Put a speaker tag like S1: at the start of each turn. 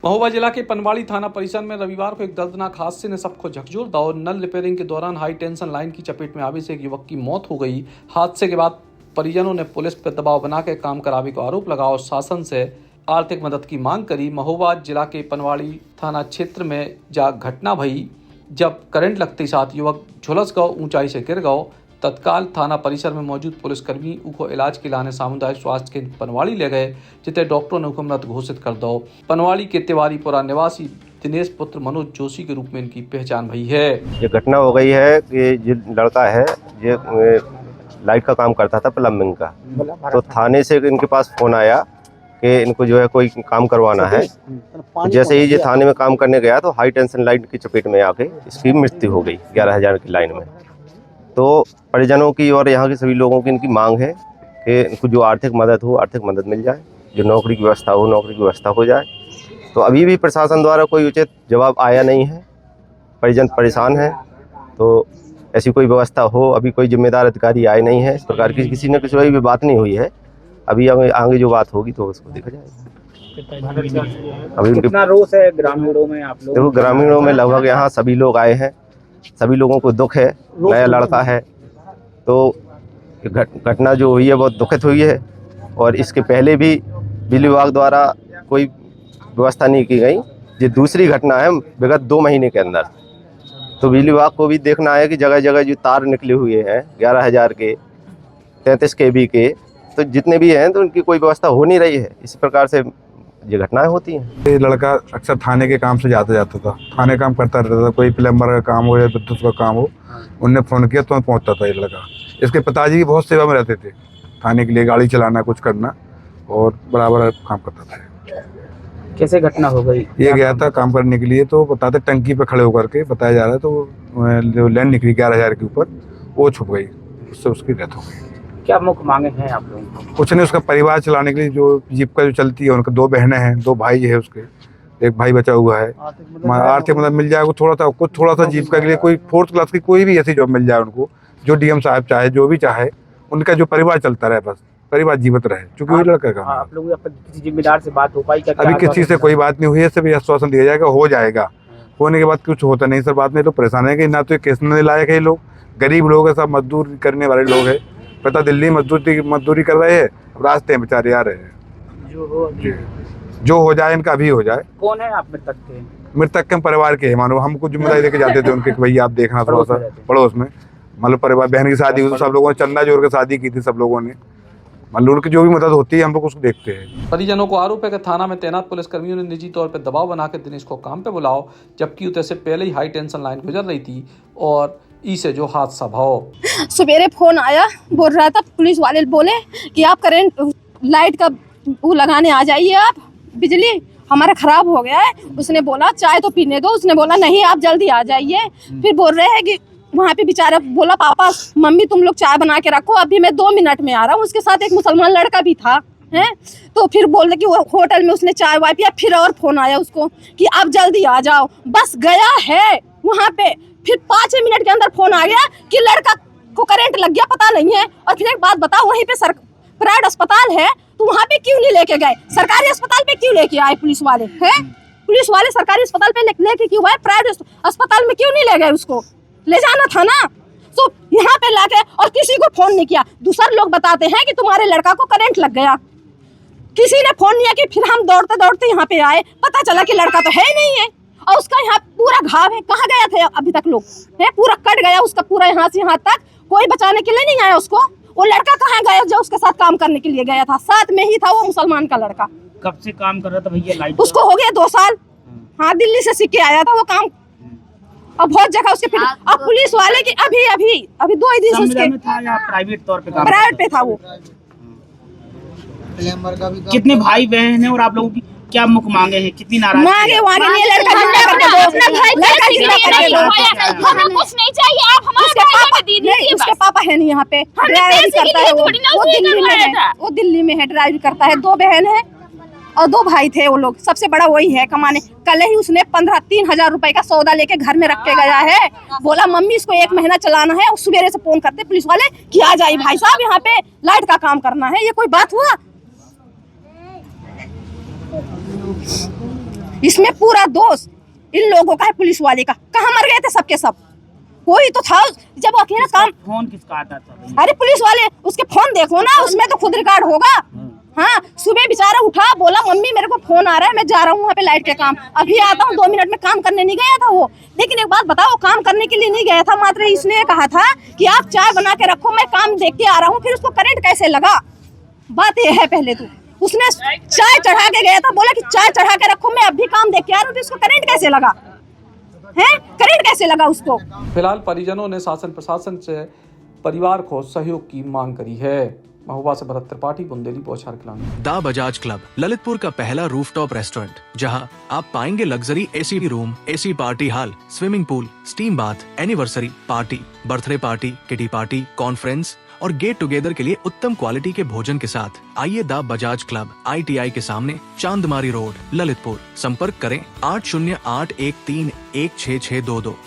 S1: महोबा जिला के पनवाड़ी थाना परिसर में रविवार को एक दर्दनाक हादसे ने सबको झकझोर और नल रिपेयरिंग के दौरान हाई टेंशन लाइन की चपेट में आने से एक युवक की मौत हो गई। हादसे के बाद परिजनों ने पुलिस पर दबाव बनाकर काम कराने का आरोप लगाया और शासन से आर्थिक मदद की मांग करी। महोबा जिला के पनवाड़ी थाना क्षेत्र में घटना भई जब करंट लगते साथ युवक झुलस गौ, ऊंचाई से गिर गौ। तत्काल थाना परिसर में मौजूद पुलिसकर्मी को इलाज के लाने सामुदायिक स्वास्थ्य केंद्र पनवाड़ी ले गए, जिसे डॉक्टरों ने उनको मृत घोषित कर दो। पनवाड़ी के तिवारीपुरा निवासी दिनेश पुत्र मनोज जोशी के रूप में इनकी पहचान भई है।
S2: ये घटना हो गई है कि जो लड़का है ये लाइट का काम करता था, प्लम्बिंग का। तो थाने से इनके पास फोन आया कि इनको जो है कोई काम करवाना है। जैसे ही ये थाने में काम करने गया तो हाई टेंशन लाइन की चपेट में आके इसकी मृत्यु हो गई 11,000 की लाइन में। तो परिजनों की और यहाँ के सभी लोगों की इनकी मांग है कि इनको जो आर्थिक मदद हो, आर्थिक मदद मिल जाए, जो नौकरी की व्यवस्था हो, नौकरी की व्यवस्था हो जाए। तो अभी भी प्रशासन द्वारा कोई उचित जवाब आया नहीं है, परिजन परेशान है। तो ऐसी कोई व्यवस्था हो, अभी कोई जिम्मेदार अधिकारी आए नहीं है। इस प्रकार की किसी न किसी भी बात नहीं हुई है। अभी आगे जो बात होगी तो उसको देखा जाएगा। अभी
S3: कितना रोष है ग्रामीणों में आप लोग?
S2: देखो, ग्रामीणों में लगभग यहाँ सभी लोग आए हैं, सभी लोगों को दुख है। नया लड़का है तो घटना जो हुई है बहुत दुखद हुई है। और इसके पहले भी बिजली विभाग द्वारा कोई व्यवस्था नहीं की गई। ये दूसरी घटना है विगत 2 महीने के अंदर। तो बिजली विभाग को भी देखना है कि जगह जगह जो तार निकले हुए हैं 11,000 के, 33 kV के, तो जितने भी हैं तो उनकी कोई व्यवस्था हो नहीं रही है। इस प्रकार से ये घटनाएं होती हैं।
S4: ये लड़का अक्सर थाने के काम से जाता था, थाने काम करता रहता था। कोई प्लम्बर का काम हो या विद्युत का काम हो, उनने फ़ोन किया तो पहुंचता था ये लड़का। इसके पिताजी की बहुत सेवा में रहते थे, थाने के लिए गाड़ी चलाना, कुछ करना, और बराबर काम करता था।
S3: कैसे घटना हो गई?
S4: ये गया था काम करने के लिए, तो बताते टंकी पे खड़े होकर के बताया जा रहा है, तो जो लाइन निकली 11,000 के ऊपर, वो छुप गई, उससे उसकी डेथ हो गई।
S3: क्या मुख्य मांगे हैं आप लोगों को?
S4: कुछ नहीं, उसका परिवार चलाने के लिए जो जीविका जो चलती है, उनका 2 बहनें हैं, 2 भाई है उसके, एक भाई बचा हुआ है। आर्थिक मदद मिल जाए, थोड़ा सा जीविका के लिए, कोई 4th क्लास की कोई भी ऐसी जॉब मिल जाए उनको, जो डीएम साहब चाहे, जो भी चाहे, उनका जो परिवार चलता रहे, बस परिवार जीवित रहे, क्योंकि वही लड़का का।
S3: आप लोग किसी जिम्मेदार से बात हो पाई क्या?
S4: अभी किसी से कोई बात नहीं हुई है, सिर्फ आश्वासन दिया जाएगा, हो जाएगा। होने के बाद कुछ होता नहीं सर। बाद में लोग परेशान है कि ना तो केस नहीं लायक है, ये लोग गरीब लोग है, सब मजदूर करने वाले लोग है। पता दिल्ली मजदूरी कर रहे हैं, रास्ते में बेचारे आ रहे हैं। जो हो जाए इनका अभी हो जाए।
S3: कौन है आप मृतक के?
S4: मृतक के परिवार के, मानो हमको जिम्मेदारी देके जाते थे उनके, भैया आप देखना थोड़ा सा पड़ोस में, मतलब परिवार, बहन की शादी हुई, सब लोगों ने चंदा जोड़ के शादी की थी, सब लोगों ने, मतलब उनकी जो भी मदद होती है हम लोग उसको देखते हैं।
S1: परिजनों को आरोप है कि थाना में तैनात पुलिसकर्मियों ने निजी तौर पर दबाव बनाकर दिनेश को काम पे बुलाओ, जबकि उधर से पहले ही हाई टेंशन लाइन गुजर रही थी और इसे जो हादसा भाव।
S5: सवेरे फोन आया, बोल रहा था, पुलिस वाले बोले कि आप करंट लाइट का वो लगाने आ जाइए, आप बिजली हमारा खराब हो गया है। उसने बोला चाय तो पीने दो, उसने बोला नहीं आप जल्दी आ जाइए। फिर बोल रहे हैं कि वहाँ पे बेचारा बोला पापा मम्मी तुम लोग चाय बना के रखो, अभी मैं 2 मिनट में आ रहा हूँ। उसके साथ एक मुसलमान लड़का भी था है। तो फिर बोल रहे कि वो होटल में उसने चाय वाय पिया। फिर और फोन आया उसको कि आप जल्दी आ जाओ, बस गया है वहाँ पे। फिर 5 मिनट के अंदर फोन आ गया कि लड़का को करंट लग गया, पता नहीं है। और फिर एक बात बताओ, वहीं पे प्राइवेट अस्पताल है तो वहाँ पे क्यों नहीं लेके गए? सरकारी अस्पताल पे क्यों लेके आए पुलिस वाले? हैं पुलिस वाले सरकारी अस्पताल पे लेके क्यों आए? प्राइवेट अस्पताल में क्यों नहीं ले गए? उसको ले जाना था ना। तो यहाँ पे लाके और किसी को फोन नहीं किया। दूसरे लोग बताते हैं कि तुम्हारे लड़का को करंट लग गया, किसी ने फोन नहीं किया। कि फिर हम दौड़ते दौड़ते यहाँ पे आए, पता चला कि लड़का तो है ही नहीं है और उसका यहाँ पूरा घाव है। कहाँ गया था अभी तक लोग? है पूरा कट गया उसका, पूरा यहाँ से यहाँ तक, कोई बचाने के लिए नहीं आया उसको। वो लड़का कहाँ गया जो उसके साथ काम करने के लिए गया था? साथ में ही था वो मुसलमान का लड़का।
S3: कब से काम कर रहा था भैया लाइट?
S5: उसको हो गया 2 साल। हाँ, दिल्ली से सीख के आया था वो काम। और बहुत जगह उसके फिर अब पुलिस वाले की अभी 2 ही दिन से उसके
S3: था या प्राइवेट तौर पे काम?
S5: प्राइवेट पे था वो।
S3: कितने भाई बहन हैं और आप लोगों की क्या मुख्य मांगे हैं? कितनी नाराज
S5: मांगे वांगे नहीं, लड़का जिंदा करके दो, लड़का जिंदा करके दो।
S6: हमें कुछ नहीं चाहिए, आप हमारे भाई को दे दीजिए।
S5: उसके पापा है नहीं यहाँ पे, ड्राइवरी करता है वो दिल्ली में है, वो दिल्ली में है, ड्राइवरी करता है। 2 बहन है और 2 भाई थे वो लोग, सबसे बड़ा वही है कमाने। कल ही उसने 3,000 रुपए का सौदा लेके घर में रख के गया है। बोला मम्मी इसको 1 महीना चलाना है। और सवेरे से फोन करते पुलिस वाले कि आ जाइए भाई साहब, यहाँ पे लाइट का काम करना है। ये कोई बात हुआ? इसमें पूरा दोष इन लोगों का है, पुलिस वाले का। कहाँ मर गए थे सबके सब? कोई तो था जब वो अकेला काम।
S3: फोन किसका आता था भैया?
S5: अरे पुलिस वाले, उसके फोन देखो ना, उसमें तो खुद रिकॉर्ड होगा। हाँ, सुबह बेचारा उठा, बोला मम्मी मेरे को फोन आ रहा है, मैं जा रहा हूँ वहाँ पे लाइट के काम, अभी आता हूँ, 2 मिनट में काम करने नहीं गया था वो। लेकिन एक बात बताओ, काम करने के लिए नहीं गया था, मात्र इसने कहा था कि आप चाय बना के रखो, मैं काम देख के आ रहा हूँ। फिर उसको करंट कैसे लगा? बात ये है, पहले तो उसने चाय चढ़ा के गया था, बोला कि चाय चढ़ा के रखो, मैं अभी काम देख के आ रहा हूँ, तो इसको करंट कैसे लगा है? करंट कैसे लगा उसको?
S1: फिलहाल परिजनों ने शासन प्रशासन से परिवार को सहयोग की मांग करी है। महुआ से भरत त्रिपाठी, बुंदेली, बौछार क्लान।
S7: दा बजाज क्लब ललितपुर का पहला रूफटॉप रेस्टोरेंट, जहां आप पाएंगे luxury AC room, AC party hall, swimming pool, steam bath, anniversary party, birthday party, kitty party, conference और गेट टुगेदर के लिए उत्तम क्वालिटी के भोजन के साथ आइए दा बजाज क्लब, ITI के सामने, चांदमारी रोड, ललितपुर। संपर्क करें 8081316622।